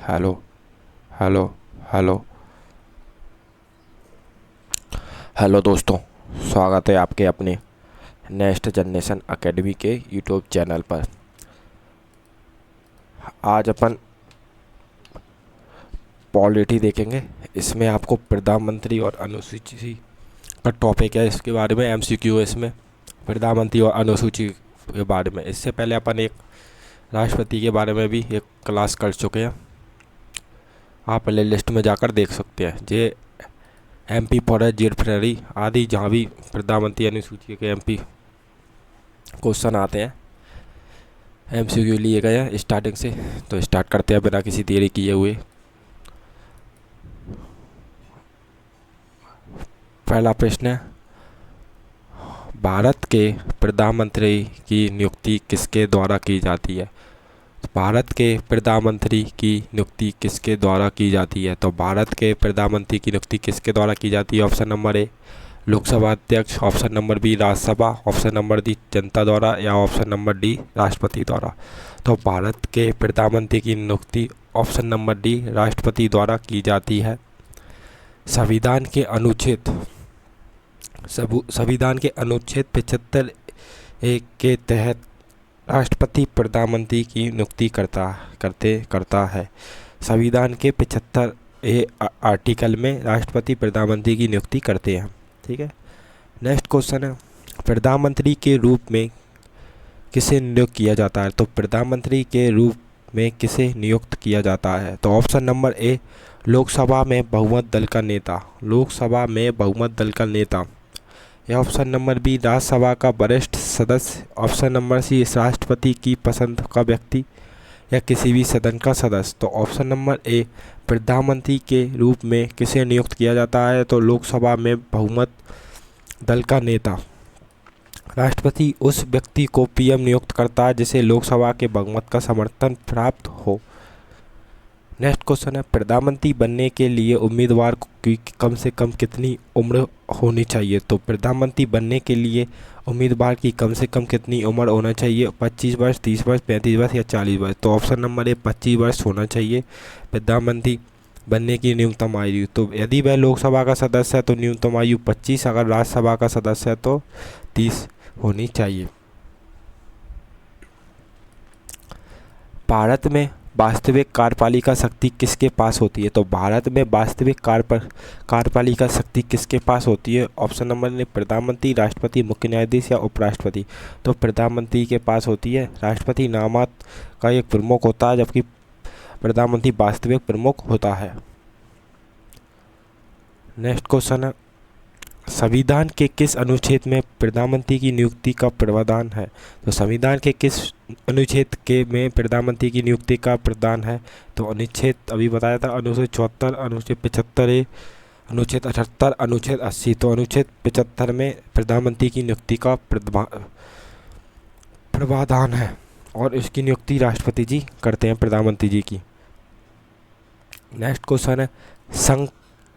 Hello hello hello hello दोस्तों, स्वागत है आपके अपने नेक्स्ट जनरेशन एकेडमी के यूट्यूब चैनल पर। आज अपन पॉलिटी देखेंगे। इसमें आपको प्रधानमंत्री और अनुसूची का टॉपिक है, इसके बारे में एमसीक्यू है। इसमें प्रधानमंत्री और अनुसूची के बारे में, इससे पहले अपन एक राष्ट्रपति के बारे में भी एक क्लास कर चुके हैं। आप प्ले लिस्ट में जाकर देख सकते हैं। जे एमपी फॉरेस्ट जेड फ्रेरी आदि, जहाँ भी प्रधानमंत्री अनुसूची के एमपी क्वेश्चन आते हैं, एमसीक्यू लिए गए हैं स्टार्टिंग से। तो स्टार्ट करते हैं बिना किसी देरी किए हुए। पहला प्रश्न है, भारत के प्रधानमंत्री की नियुक्ति किसके द्वारा की जाती है? भारत के प्रधानमंत्री की नियुक्ति किसके द्वारा की जाती है? तो भारत के प्रधानमंत्री की नियुक्ति किसके द्वारा की जाती है? ऑप्शन नंबर ए लोकसभा अध्यक्ष, option number B Rajya Sabha, option number D जनता द्वारा, या ऑप्शन नंबर डी राष्ट्रपति द्वारा। तो भारत के प्रधानमंत्री की नियुक्ति ऑप्शन नंबर डी राष्ट्रपति द्वारा की जाती है। संविधान के अनुच्छेद 75 ए के तहत राष्ट्रपति प्रधानमंत्री की नियुक्ति करता है। संविधान के 75 ए आर्टिकल में राष्ट्रपति प्रधानमंत्री की नियुक्ति करते हैं। ठीक है। नेक्स्ट क्वेश्चन है, प्रधानमंत्री के रूप में किसे नियुक्त किया जाता है? तो प्रधानमंत्री के रूप में किसे नियुक्त किया जाता है? तो ऑप्शन नंबर ए लोकसभा में बहुमत दल का नेता, लोकसभा में बहुमत दल का नेता, या ऑप्शन नंबर बी राज्यसभा का वरिष्ठ सदस्य, ऑप्शन नंबर सी राष्ट्रपति की पसंद का व्यक्ति, या किसी भी सदन का सदस्य। तो ऑप्शन नंबर ए प्रधानमंत्री के रूप में किसे नियुक्त किया जाता है? तो लोकसभा में बहुमत दल का नेता। राष्ट्रपति उस व्यक्ति को पीएम नियुक्त करता है जिसे लोकसभा के बहुमत का समर्थन प्राप्त हो। नेक्स्ट क्वेश्चन है, प्रधानमंत्री बनने के लिए उम्मीदवार की कम से कम कितनी उम्र होनी चाहिए? तो प्रधानमंत्री बनने के लिए उम्मीदवार की कम से कम कितनी उम्र होना चाहिए? 25 वर्ष, 30 वर्ष, 35 वर्ष, या 40 वर्ष। तो ऑप्शन नंबर ए 25 वर्ष होना चाहिए प्रधानमंत्री बनने की न्यूनतम आयु। तो यदि वह लोकसभा का सदस्य है तो न्यूनतम आयु 25, अगर राज्यसभा का सदस्य है तो 30 होनी चाहिए। भारत में वास्तविक कार्यपालिका शक्ति किसके पास होती है? तो भारत में वास्तविक कार्यपालिका शक्ति किसके पास होती है? ऑप्शन नंबर ए प्रधानमंत्री, राष्ट्रपति, मुख्य न्यायाधीश, या उपराष्ट्रपति। तो प्रधानमंत्री के पास होती है। राष्ट्रपति नामात का एक प्रमुख होता है, जबकि प्रधानमंत्री वास्तविक प्रमुख होता है। नेक्स्ट क्वेश्चन है, संविधान के किस अनुच्छेद में प्रधानमंत्री की नियुक्ति का प्रावधान है? तो संविधान के किस अनुच्छेद के में प्रधानमंत्री की नियुक्ति का प्रावधान है? तो अनुच्छेद अभी बताया था, अनुच्छेद 74, अनुच्छेद 75 ए, अनुच्छेद 78, अनुच्छेद 80। तो अनुच्छेद 75 में प्रधानमंत्री की नियुक्ति का प्रावधान है, और इसकी नियुक्ति राष्ट्रपति जी करते हैं प्रधानमंत्री जी की। नेक्स्ट क्वेश्चन है, संघ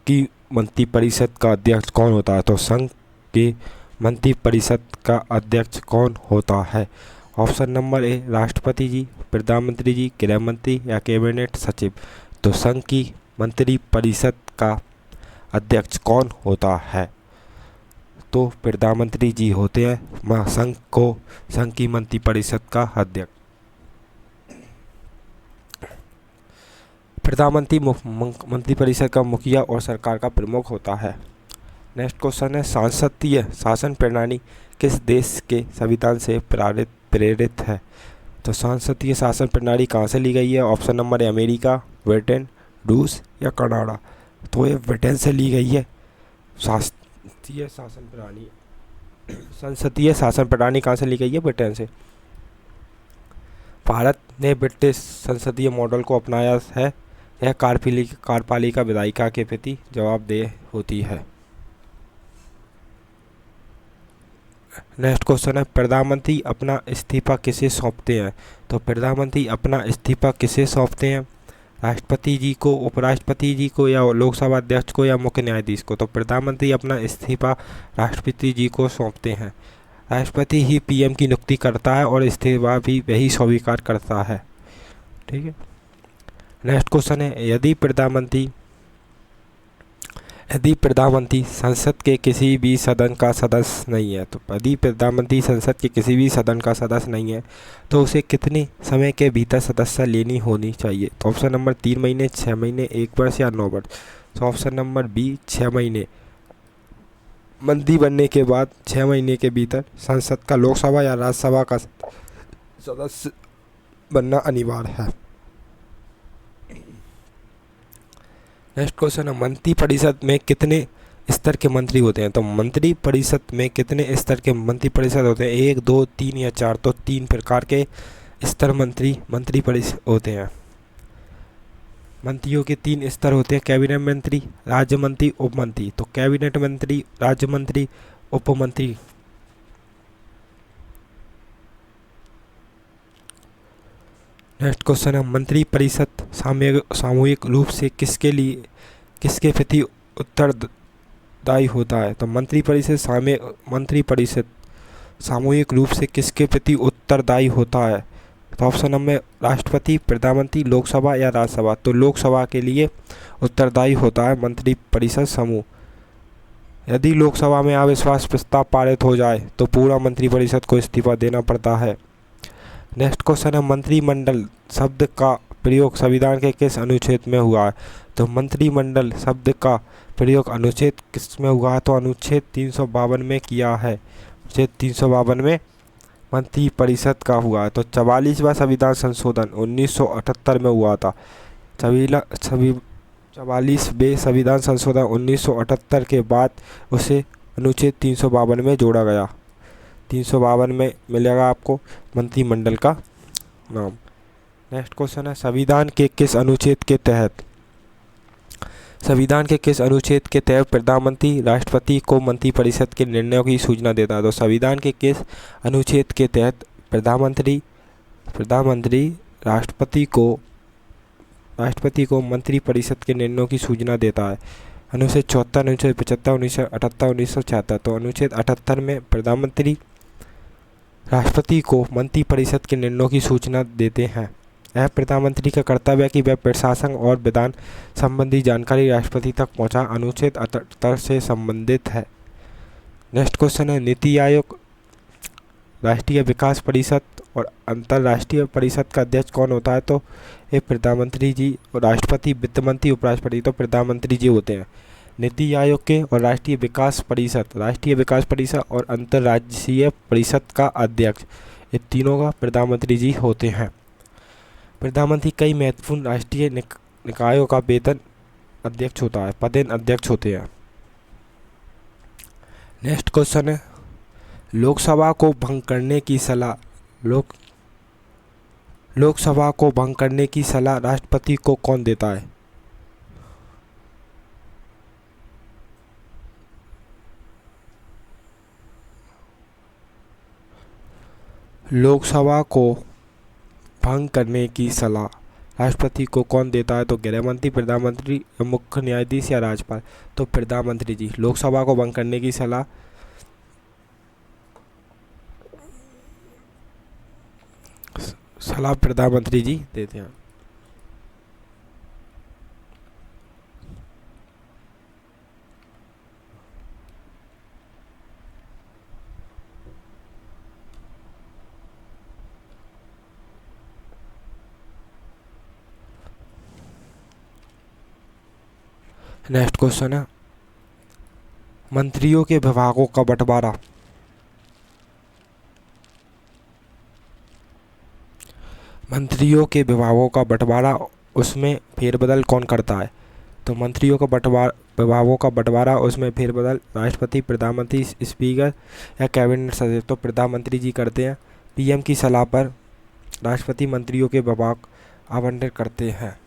की मंत्रिपरिषद का अध्यक्ष कौन होता है? तो संघ के मंत्रिपरिषद का अध्यक्ष कौन होता है? ऑप्शन नंबर ए राष्ट्रपति जी, प्रधानमंत्री जी, गृह मंत्री, या कैबिनेट सचिव। तो संघ की मंत्रिपरिषद का अध्यक्ष कौन होता है? तो प्रधानमंत्री जी होते हैं संघ की मंत्रिपरिषद का अध्यक्ष। प्रधानमंत्री मंत्रिपरिषद का मुखिया और सरकार का प्रमुख होता है। नेक्स्ट क्वेश्चन है, सांसदीय शासन प्रणाली किस देश के संविधान से प्रेरित है? तो सांसदीय शासन प्रणाली कहाँ से ली गई है? Option number A America, Britain, रूस, या कनाडा। तो ये ब्रिटेन से ली गई है संसदीय शासन प्रणाली। संसदीय शासन प्रणाली कहाँ से ली गई है? ब्रिटेन से। भारत ने ब्रिटिश संसदीय मॉडल को अपनाया है। यह कार्यपालिका विधायिका के प्रति जवाबदेह होती है। नेक्स्ट क्वेश्चन है, प्रधानमंत्री अपना इस्तीफा किसे सौंपते हैं? तो प्रधानमंत्री अपना इस्तीफा किसे सौंपते हैं? राष्ट्रपति जी को, उपराष्ट्रपति जी को, या लोकसभा अध्यक्ष को, या मुख्य न्यायाधीश को। तो प्रधानमंत्री अपना इस्तीफा राष्ट्रपति जी को सौंपते हैं। राष्ट्रपति ही पीएम की नियुक्ति करता है और इस्तीफा भी वही स्वीकार करता है। ठीक है। नेक्स्ट क्वेश्चन है, यदि प्रधानमंत्री संसद के किसी भी सदन का सदस्य नहीं है, तो यदि प्रधानमंत्री संसद के किसी भी सदन का सदस्य नहीं है तो उसे कितने समय के भीतर सदस्यता लेनी होनी चाहिए? तो ऑप्शन नंबर 3 महीने, 6 महीने, 1 वर्ष या 9 वर्ष। तो ऑप्शन नंबर बी 6 महीने। मंत्री बनने के बाद 6 महीने के भीतर संसद का लोकसभा या राज्यसभा का सदस्य बनना अनिवार्य है। नेक्स्ट क्वेश्चन है, मंत्रिपरिषद में कितने स्तर के मंत्री होते हैं? तो मंत्री परिषद में कितने स्तर के मंत्री परिषद होते हैं? 1, 2, 3 या 4। तो 3 प्रकार के स्तर मंत्री परिषद होते हैं। मंत्रियों के 3 स्तर होते हैं, कैबिनेट मंत्री, राज्य मंत्री, उप मंत्री। तो कैबिनेट मंत्री, राज्य मंत्री, उप मंत्री। नेक्स्ट क्वेश्चन है, मंत्री परिषद सामूहिक रूप से किसके प्रति उत्तरदायी होता है? तो मंत्री परिषद सामूहिक रूप से किसके प्रति उत्तरदायी होता है? तो ऑप्शन नंबर राष्ट्रपति, प्रधानमंत्री, लोकसभा या राज्यसभा। तो लोकसभा के लिए उत्तरदायी होता है मंत्री परिषद समूह। यदि लोकसभा में अविश्वास प्रस्ताव पारित हो जाए तो पूरा मंत्रिपरिषद को इस्तीफा देना पड़ता है। नेक्स्ट क्वेश्चन है, मंत्रिमंडल शब्द का प्रयोग संविधान के किस अनुच्छेद में हुआ है? तो मंत्रिमंडल शब्द का प्रयोग अनुच्छेद किस में हुआ है? तो अनुच्छेद 352 में किया है। अनुच्छेद 352 में मंत्रिपरिषद का हुआ है। तो 44वां संविधान संशोधन 1978 में हुआ था। 44वें संविधान संशोधन 1978 के बाद उसे अनुच्छेद 352 में जोड़ा गया। 352 में मिलेगा आपको मंत्रिमंडल का नाम। नेक्स्ट क्वेश्चन है, संविधान के किस अनुच्छेद के तहत प्रधानमंत्री राष्ट्रपति को मंत्रिपरिषद के निर्णयों की सूचना देता है? तो संविधान के किस अनुच्छेद के तहत प्रधानमंत्री राष्ट्रपति को मंत्रिपरिषद के निर्णयों की सूचना देता है? अनुच्छेद 74, अनुच्छेद 75, 1978, 1976। तो अनुच्छेद 78 में प्रधानमंत्री राष्ट्रपति को मंत्रिपरिषद के निर्णयों की सूचना देते हैं। यह प्रधानमंत्री का कर्तव्य है कि वह प्रशासन और विधान संबंधी जानकारी राष्ट्रपति तक पहुंचा। अनुच्छेद 78 से संबंधित है। नेक्स्ट क्वेश्चन है, नीति आयोग, राष्ट्रीय विकास परिषद और अंतर्राष्ट्रीय परिषद का अध्यक्ष कौन होता है? तो ये प्रधानमंत्री जी और राष्ट्रपति, वित्त मंत्री, उपराष्ट्रपति। तो प्रधानमंत्री जी होते हैं। नीति आयोग के और राष्ट्रीय विकास परिषद और अंतर्राज्यीय परिषद का अध्यक्ष, ये तीनों का प्रधानमंत्री जी होते हैं। प्रधानमंत्री कई महत्वपूर्ण राष्ट्रीय निकायों का पदेन अध्यक्ष होते हैं। नेक्स्ट क्वेश्चन है, लोकसभा को भंग करने की सलाह राष्ट्रपति को कौन देता है? लोकसभा को भंग करने की सलाह राष्ट्रपति को कौन देता है? तो गृह मंत्री, प्रधानमंत्री, मुख्य न्यायाधीश या राज्यपाल। तो प्रधानमंत्री जी। लोकसभा को भंग करने की सलाह प्रधानमंत्री जी देते हैं। नेक्स्ट क्वेश्चन है, मंत्रियों के विभागों का बंटवारा उसमें फेरबदल कौन करता है? तो मंत्रियों का विभागों का बंटवारा उसमें फेरबदल राष्ट्रपति, प्रधानमंत्री, स्पीकर या कैबिनेट सचिव। तो प्रधानमंत्री जी करते हैं। पीएम की सलाह पर राष्ट्रपति मंत्रियों के विभाग आवंटित करते हैं।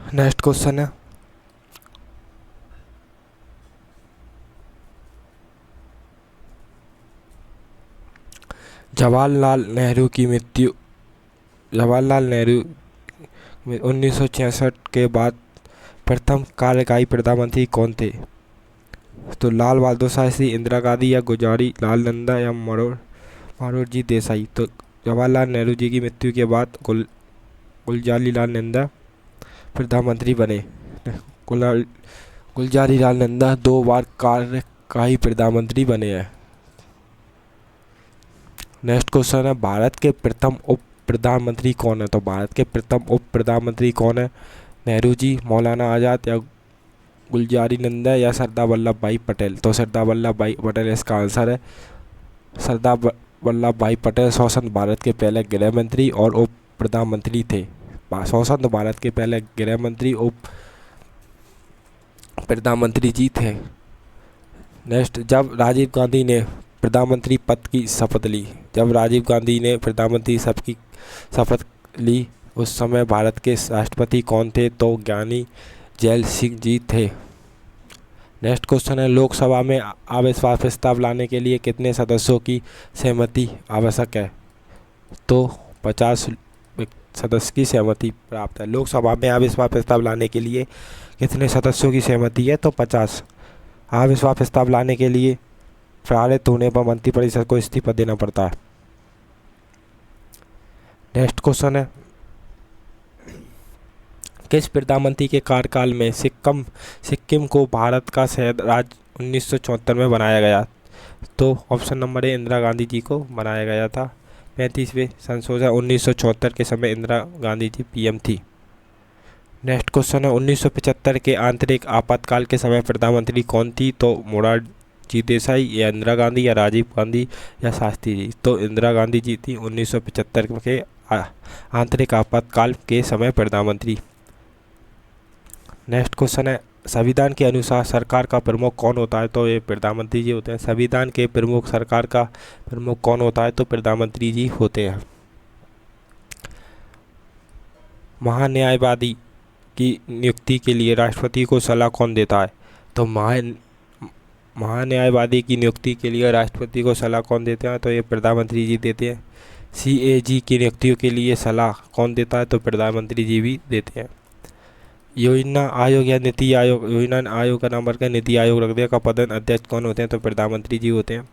नेक्स्ट क्वेश्चन है, जवाहरलाल नेहरू की मृत्यु, जवाहरलाल नेहरू 1966 के बाद प्रथम कार्यकारी प्रधानमंत्री कौन थे? तो लाल बहादुर शास्त्री, इंदिरा गांधी या गुलजारी लाल नंदा या मोरारजी देसाई। तो जवाहरलाल नेहरू जी की मृत्यु के बाद गुलजारी लाल नंदा प्रधानमंत्री बने। गुलजारी लाल नंदा 2 बार कार्यकारी प्रधानमंत्री बने हैं। नेक्स्ट क्वेश्चन है, भारत के प्रथम उप प्रधानमंत्री कौन है? तो भारत के प्रथम उप प्रधानमंत्री कौन है? नेहरू जी, मौलाना आज़ाद या गुलजारी नंदा या सरदार वल्लभ भाई पटेल। तो सरदार वल्लभ भाई पटेल इसका आंसर है। सरदार वल्लभ भाई पटेल स्वतंत्र भारत के पहले गृह मंत्री और उप प्रधानमंत्री थे। स्वतंत्र भारत के पहले गृह मंत्री उप प्रधानमंत्री जी थे। नेक्स्ट, जब राजीव गांधी ने प्रधानमंत्री पद की शपथ ली, जब राजीव गांधी ने प्रधानमंत्री सब की शपथ ली उस समय भारत के राष्ट्रपति कौन थे? तो ज्ञानी जैल सिंह जी थे। नेक्स्ट क्वेश्चन है, लोकसभा में अविश्वास प्रस्ताव लाने के लिए कितने सदस्यों की सहमति आवश्यक है? तो 50 सदस्य की सहमति प्राप्त है। लोकसभा में अविश्वास प्रस्ताव लाने के लिए कितने सदस्यों की सहमति है? तो 50। अविश्वास प्रस्ताव लाने के लिए पारित होने पर मंत्रिपरिषद को इस्तीफा देना पड़ता है। नेक्स्ट क्वेश्चन है, किस प्रधानमंत्री के कार्यकाल में सिक्किम को भारत का संयुक्त राज्य 1974 में बनाया गया? तो option number A, Indira Gandhi ji को बनाया गया था। 35वें संशोधन 1974 के समय इंदिरा गांधी जी पीएम थी। नेक्स्ट क्वेश्चन है, 1975 के आंतरिक आपातकाल के समय प्रधानमंत्री कौन थी? तो मोरारजी देसाई या इंदिरा गांधी या राजीव गांधी या शास्त्री जी। तो इंदिरा गांधी जी थी 1975 के आंतरिक आपातकाल के समय प्रधानमंत्री। नेक्स्ट क्वेश्चन है, संविधान के अनुसार सरकार का प्रमुख कौन होता है? तो ये प्रधानमंत्री जी होते हैं। संविधान के प्रमुख, सरकार का प्रमुख कौन होता है? तो प्रधानमंत्री जी होते हैं। महान्यायवादी की नियुक्ति के लिए राष्ट्रपति को सलाह कौन देता है? तो महान्यायवादी की नियुक्ति के लिए राष्ट्रपति को सलाह कौन देते हैं? तो ये प्रधानमंत्री जी देते हैं। CAG की नियुक्तियों के लिए सलाह कौन देता है? तो प्रधानमंत्री जी भी देते हैं। योजना आयोग या नीति आयोग, योजना आयोग का नाम बढ़कर नीति आयोग रख दिया, का पदन अध्यक्ष कौन होते हैं? तो प्रधानमंत्री जी होते हैं।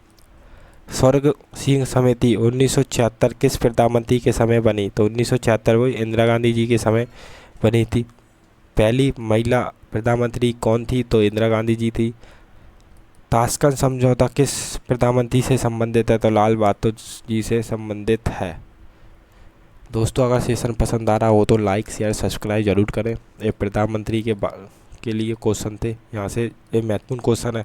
स्वर्ग सिंह समिति 1976 किस प्रधानमंत्री के समय बनी? तो 1976 वो इंदिरा गांधी जी के समय बनी थी। पहली महिला प्रधानमंत्री कौन थी? तो इंदिरा गांधी जी थी। ताशकंद समझौता किस प्रधानमंत्री से संबंधित है? तो लाल बहादुर जी से संबंधित है। दोस्तों, अगर सेशन पसंद आ रहा हो तो लाइक शेयर सब्सक्राइब जरूर करें। ये प्रधानमंत्री के लिए क्वेश्चन थे, यहाँ से ये महत्वपूर्ण क्वेश्चन है।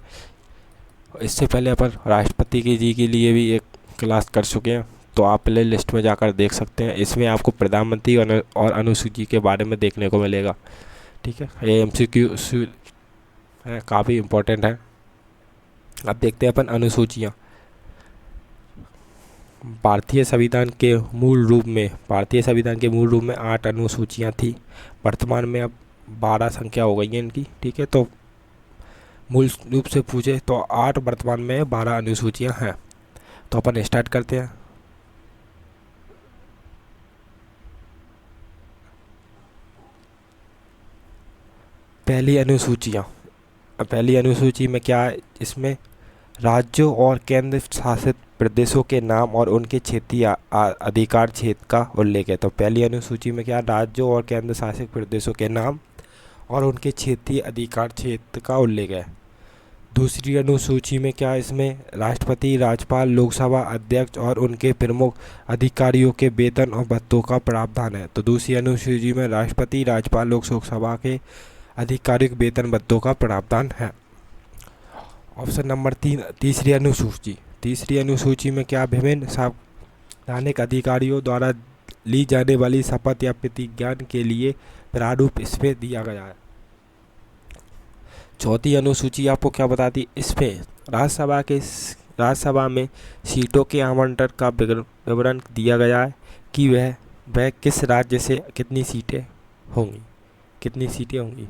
इससे पहले अपन राष्ट्रपति जी के लिए भी एक क्लास कर चुके हैं, तो आप प्ले लिस्ट में जाकर देख सकते हैं। इसमें आपको प्रधानमंत्री और अनुसूची के बारे में देखने को मिलेगा। ठीक है, ये MCQ है, काफ़ी इम्पोर्टेंट है। अब देखते हैं अपन अनुसूचियाँ। भारतीय संविधान के मूल रूप में 8 अनुसूचियाँ थी। वर्तमान में अब 12 संख्या हो गई है इनकी। ठीक है, तो मूल रूप से पूछे तो 8, वर्तमान में 12 अनुसूचियाँ हैं। तो अपन स्टार्ट करते हैं। पहली अनुसूची में क्या है? इसमें राज्यों और केंद्र शासित प्रदेशों के नाम और उनके क्षेत्रीय अधिकार क्षेत्र का उल्लेख है। तो पहली अनुसूची में क्या? राज्यों और केंद्र शासित प्रदेशों के नाम और उनके क्षेत्रीय अधिकार क्षेत्र का उल्लेख है। दूसरी अनुसूची में क्या? इसमें राष्ट्रपति, राज्यपाल, लोकसभा अध्यक्ष और उनके प्रमुख अधिकारियों के वेतन और भत्तों का प्रावधान है। तो दूसरी अनुसूची में राष्ट्रपति, राज्यपाल, लोकसभा के अधिकारियों के वेतन भत्तों का प्रावधान है। ऑप्शन नंबर 3, तीसरी अनुसूची में क्या? विभिन्न संवैधानिक अधिकारियों द्वारा ली जाने वाली शपथ या प्रतिज्ञा के लिए प्रारूप इसमें दिया गया है। चौथी अनुसूची आपको क्या बताती? इसमें राज्यसभा में सीटों के आवंटन का विवरण दिया गया है कि वह किस राज्य से कितनी सीटें होंगी। कितनी सीटें होंगी।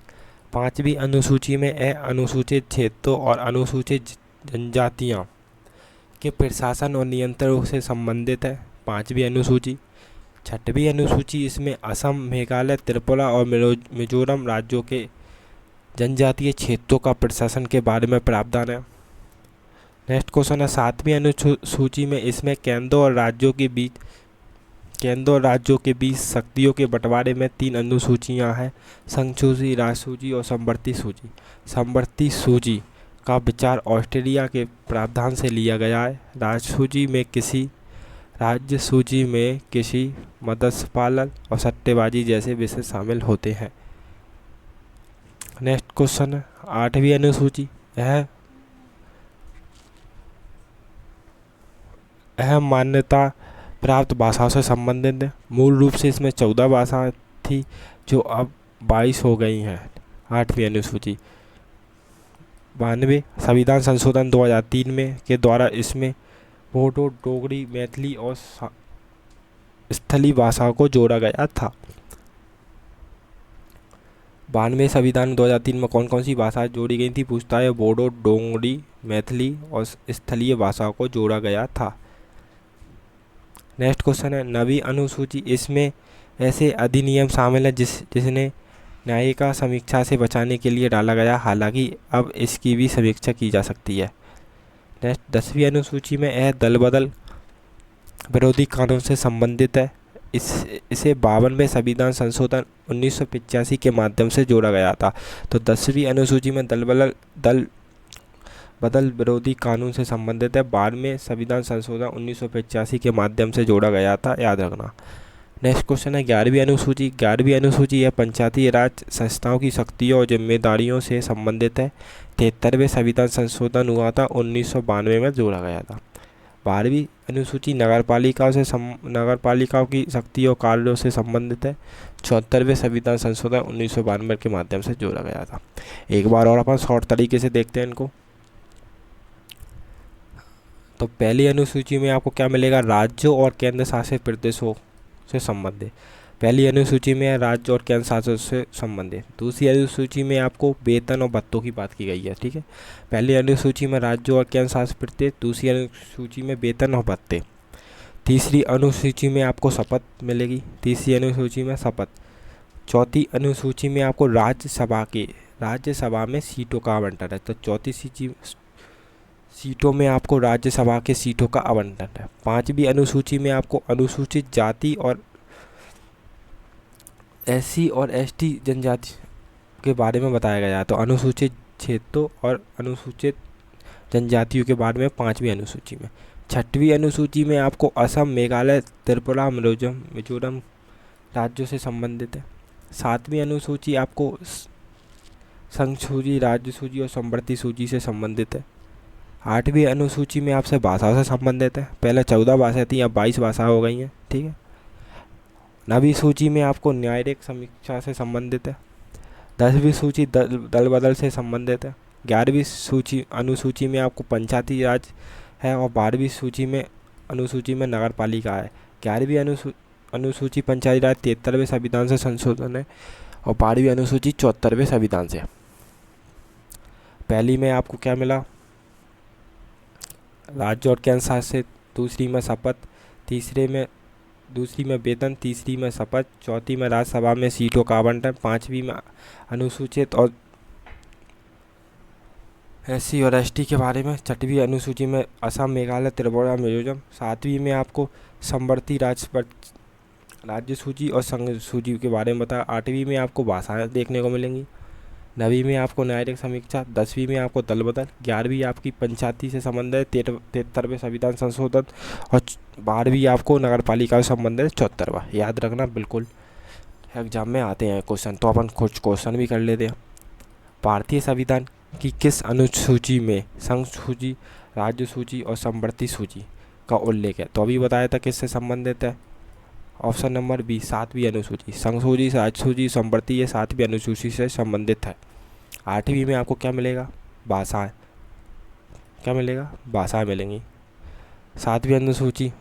5वीं अनुसूची में अनुसूचित क्षेत्रों और अनुसूचित जनजातियाँ के प्रशासन और नियंत्रण से संबंधित है 5वीं अनुसूची। 6वीं अनुसूची इसमें असम, मेघालय, त्रिपुरा और मिजोरम राज्यों के जनजातीय क्षेत्रों का प्रशासन के बारे में प्रावधान है। नेक्स्ट क्वेश्चन है 7वीं अनुसूची में इसमें केंद्र और राज्यों के बीच शक्तियों के बंटवारे में 3 अनुसूचियां हैं, संघ सूची, राज्य सूची और समवर्ती सूची। समवर्ती सूची का विचार ऑस्ट्रेलिया के प्रावधान से लिया गया है। राज्य सूची में कृषि, मत्स्य पालन और सट्टेबाजी जैसे विषय शामिल होते हैं। नेक्स्ट क्वेश्चन है 8वीं अनुसूची। यह मान्यता प्राप्त भाषाओं से संबंधित है। मूल रूप से इसमें 14 भाषाएं थी जो अब 22 हो गई हैं। 8वीं अनुसूची 92 संविधान संशोधन 2003 में के द्वारा इसमें बोडो, डोगरी, मैथिली और स्थलीय भाषाओं को जोड़ा गया था। 92 संविधान 2003 में कौन कौन सी भाषाएं जोड़ी गई थी पूछता है। बोडो, डोगरी, मैथिली और स्थलीय भाषाओं को जोड़ा गया था। नेक्स्ट क्वेश्चन है 9वीं अनुसूची। इसमें ऐसे अधिनियम शामिल है जिसने न्यायिक समीक्षा से बचाने के लिए डाला गया, हालांकि अब इसकी भी समीक्षा की जा सकती है। नेक्स्ट 10वीं अनुसूची में यह दल बदल विरोधी कानून से संबंधित है। इसे 52वें संविधान संशोधन 1985 के माध्यम से जोड़ा गया था। तो 10वीं अनुसूची में दल बदल विरोधी कानून से संबंधित है। 12वें संविधान संशोधन 1985 के माध्यम से जोड़ा गया था, याद रखना। नेक्स्ट क्वेश्चन है 11वीं अनुसूची। 11वीं अनुसूची यह पंचायती राज संस्थाओं की शक्तियों और जिम्मेदारियों से संबंधित है। 73वें संविधान संशोधन हुआ था, 1992 में जोड़ा गया था। 12वीं अनुसूची नगरपालिकाओं की शक्तियों और कार्यों से संबंधित है। 74वें संविधान संशोधन 1992 के माध्यम से जोड़ा गया था। एक बार और अपन शॉर्ट तरीके से देखते हैं इनको। तो पहली अनुसूची में आपको क्या मिलेगा, राज्यों और केंद्र शासित प्रदेशों से संबंधित। पहली अनुसूची में राज्य और केंद्र शासित से संबंधित। दूसरी अनुसूची में आपको वेतन और भत्तों की बात की गई है, ठीक है। पहली अनुसूची में राज्यों और केंद्र शासित प्रदेश, दूसरी अनुसूची में वेतन और भत्ते। तीसरी अनुसूची में आपको शपथ मिलेगी, तीसरी अनुसूची में शपथ। चौथी अनुसूची में आपको राज्यसभा में सीटों का आवंटन है। तो चौथी सीटों में आपको राज्यसभा के सीटों का आवंटन है। 5वीं अनुसूची में आपको अनुसूचित जाति और SC और ST जनजाति के बारे में बताया गया है। तो अनुसूचित क्षेत्रों और अनुसूचित जनजातियों के बारे में 5वीं अनुसूची में। 6वीं अनुसूची में आपको असम, मेघालय, त्रिपुरा, मिजोरम राज्यों से संबंधित है। 7वीं अनुसूची आपको संघ सूची, राज्य सूची और समवर्ती सूची से संबंधित है। 8वीं अनुसूची में आपसे भाषाओं से संबंधित है। पहले 14 भाषाएं थी, अब 22 भाषाएं हो गई हैं, ठीक है। 9वीं सूची में आपको न्यायिक समीक्षा से संबंधित है। 10वीं सूची दल बदल से संबंधित है। 11वीं अनुसूची में आपको पंचायती राज है और 12वीं अनुसूची में नगर पालिका है। 11वीं अनुसूची पंचायती राज 73वें संविधान से संशोधन है और 12वीं अनुसूची 74वें संविधान से। पहली में आपको क्या मिला, राज्य और केंद्र शासित। दूसरी में शपथ, दूसरी में वेतन, तीसरी में शपथ, चौथी में राज्यसभा में सीटों का आवंटन, 5वीं में अनुसूचित और SC और ST के बारे में। 6वीं अनुसूची में असम, मेघालय, त्रिपुरा, मिजोरम। 7वीं में आपको समवर्ती राज्य सूची और संघ सूची के बारे में बताया। 8वीं में आपको भाषाएं देखने को मिलेंगी। 9वीं में आपको न्यायिक समीक्षा। 10वीं में आपको दल बदल। 11वीं आपकी पंचायती से संबंधित 73वें संविधान संशोधन और 12वीं आपको नगर पालिका से संबंधित 74वां। याद रखना, बिल्कुल एग्जाम में आते हैं क्वेश्चन, तो अपन कुछ क्वेश्चन भी कर लेते हैं। भारतीय संविधान की किस अनुसूची में संघ सूची, राज्य सूची और समवर्ती सूची का उल्लेख है? तो अभी बताया था किससे संबंधित है। ऑप्शन नंबर बी 7वीं अनुसूची। संघ सूची, राज्य सूची, समवर्ती ये 7वीं अनुसूची से संबंधित है। 8वीं में आपको क्या मिलेगा, भाषाएं। क्या मिलेगा, भाषाएं मिलेंगी। 7वीं अनुसूची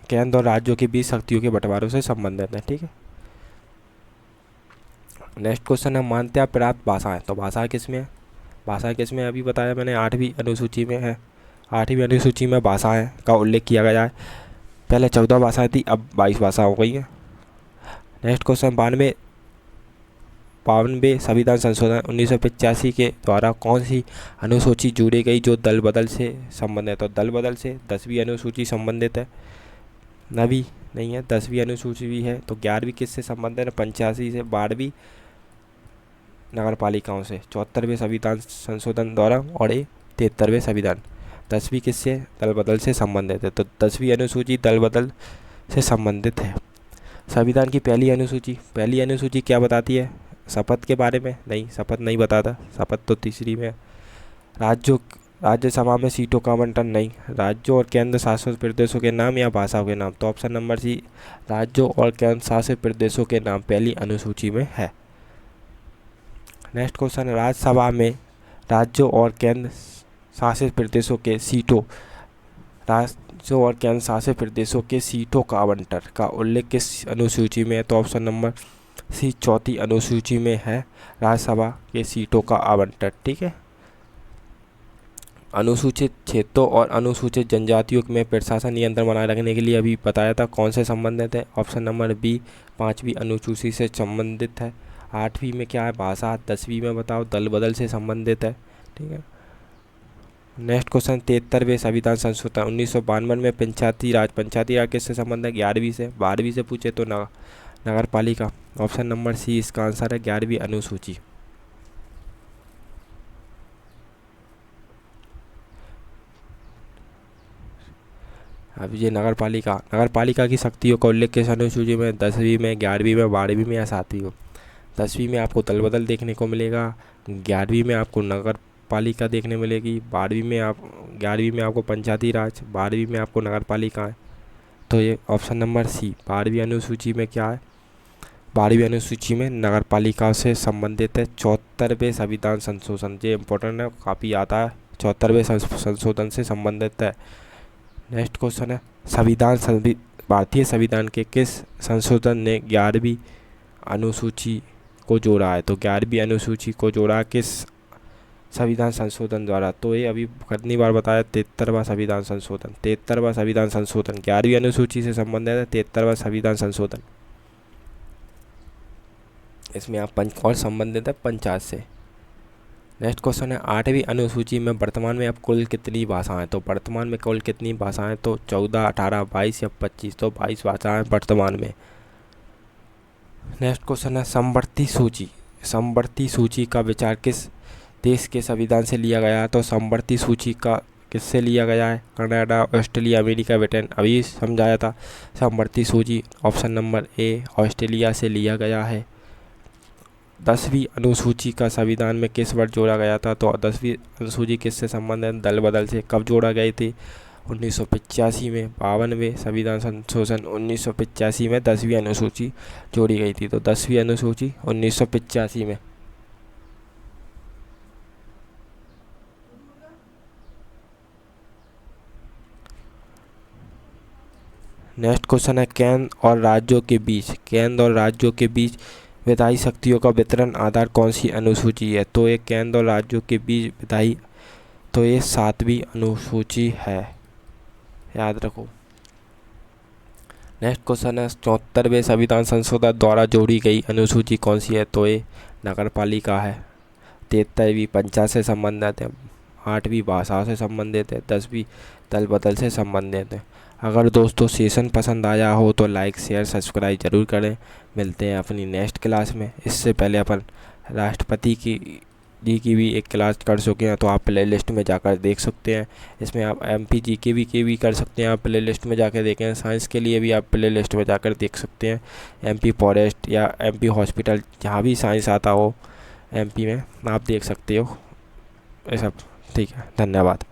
केंद्र और राज्यों के बीच शक्तियों के बंटवारों से संबंधित है, ठीक है। नेक्स्ट क्वेश्चन है मान्यता प्राप्त भाषाएं। तो भाषा किस में है? भाषा किस में अभी बताया मैंने, 8वीं अनुसूची में है। 8वीं अनुसूची में भाषाएं का उल्लेख किया गया है। पहले 14 भाषाएं थी, अब 22 भाषा हो गई हैं। नेक्स्ट क्वेश्चन 52वें संविधान संशोधन 1985 के द्वारा कौन सी अनुसूची जोड़ी गई जो दल बदल से संबंधित है? तो दल बदल से 10वीं अनुसूची संबंधित है। 9वीं नहीं है, 10वीं अनुसूची भी है। तो 11वीं किससे संबंधित है? 85 से। 12वीं नगर पालिकाओं से 74वें संविधान संशोधन द्वारा, और ये 73वें संविधान। 10वीं किससे? दल बदल से संबंधित है। तो 10वीं अनुसूची दल बदल से संबंधित है। संविधान की पहली अनुसूची क्या बताती है? शपथ के बारे में? नहीं, शपथ नहीं बताता, शपथ तो तीसरी में है। राज्यसभा में सीटों का आवंटन? नहीं। राज्यों और केंद्र शासित प्रदेशों के नाम या भाषाओं के नाम? तो ऑप्शन नंबर सी, राज्यों और केंद्र शासित प्रदेशों के नाम पहली अनुसूची में है। नेक्स्ट क्वेश्चन, राज्यसभा में राज्यों और केंद्र शासित प्रदेशों के सीटों का आवंटन का उल्लेख किस अनुसूची में है? तो ऑप्शन नंबर सी, चौथी अनुसूची में है राज्यसभा के सीटों का आवंटन। ठीक है। अनुसूचित क्षेत्रों और अनुसूचित जनजातियों में प्रशासन नियंत्रण बनाए रखने के लिए अभी बताया था, कौन से संबंधित है? ऑप्शन नंबर बी, 5वीं अनुसूची से संबंधित है। 8वीं में क्या है? भाषा। 10वीं में बताओ, दल बदल से संबंधित है। ठीक है। नेक्स्ट क्वेश्चन 73वें संविधान संशोधन 1952 में पंचायती राज किससे संबंध है? 11वीं से। 12वीं से पूछे तो नगर पालिका। ऑप्शन नंबर सी इसका आंसर है, 11वीं अनुसूची। अब ये नगर पालिका की शक्तियों का उल्लेख किस अनुसूची में? 10वीं में, 11वीं में, 12वीं में या 7वीं में? 10वीं में आपको दल बदल देखने को मिलेगा, 11वीं में आपको नगर पालिका देखने मिलेगी, 11वीं में आपको पंचायती राज, 12वीं में आपको नगर पालिका है। तो ये ऑप्शन नंबर सी 12वीं अनुसूची में क्या है? 12वीं अनुसूची में नगर पालिका से संबंधित है 74वें संविधान संशोधन। ये इम्पोर्टेंट है, काफ़ी आता है। 74वें संशोधन से संबंधित है। नेक्स्ट क्वेश्चन है भारतीय संविधान के किस संशोधन ने 11वीं अनुसूची को जोड़ा है? तो 11वीं अनुसूची को जोड़ा किस संविधान संशोधन द्वारा? तो ये अभी कितनी बार बताया, 73वां संविधान संशोधन। 73वां संविधान संशोधन 11वीं अनुसूची से संबंधित है। 73वां संविधान संशोधन, इसमें आप और संबंधित है पंचायत से। नेक्स्ट क्वेश्चन है 8वीं अनुसूची में वर्तमान में अब कुल कितनी भाषाएं? तो वर्तमान में कुल कितनी भाषाएं? तो 14, 18, 22 या 25? तो 22 भाषाएं वर्तमान में। नेक्स्ट क्वेश्चन है समवर्ती सूची का विचार किस देश के संविधान से लिया गया है? तो समवर्ती सूची का किससे लिया गया है? Canada, Australia, America, Britain. अभी समझाया था समवर्ती सूची। ऑप्शन नंबर ए, ऑस्ट्रेलिया से लिया गया है। 10वीं अनुसूची का संविधान में किस वर्ष जोड़ा गया था? तो 10वीं अनुसूची किससे संबंधित? दल बदल से। कब जोड़ा गए थे? 1985 में। 52वें संविधान संशोधन 1985 में 10वीं अनुसूची जोड़ी गई थी। तो 10वीं अनुसूची 1985 में। नेक्स्ट क्वेश्चन है केंद्र और राज्यों के बीच विधायी शक्तियों का वितरण आधार कौन सी अनुसूची है? तो ये केंद्र और राज्यों के बीच विधायी, तो ये 7वीं अनुसूची है, याद रखो। नेक्स्ट क्वेश्चन है 74वें संविधान संशोधन द्वारा जोड़ी गई अनुसूची कौन सी है? तो ये नगर पालिका है। 73वीं पंचायत से संबंधित है। 8वीं भाषा से संबंधित है। 10वीं दल बदल से संबंधित है। अगर दोस्तों सेशन पसंद आया हो तो लाइक, शेयर, सब्सक्राइब जरूर करें। मिलते हैं अपनी नेक्स्ट क्लास में। इससे पहले अपन राष्ट्रपति जी की भी एक क्लास कर चुके हैं, तो आप प्ले लिस्ट में जाकर देख सकते हैं। इसमें आप MP GK के भी कर सकते हैं, आप प्ले लिस्ट में जाकर देखें। साइंस के लिए भी आप प्ले लिस्ट में जाकर देख सकते हैं। MP फॉरेस्ट या MP हॉस्पिटल, जहाँ भी साइंस आता हो MP में, आप देख सकते हो ये सब। ठीक है, धन्यवाद।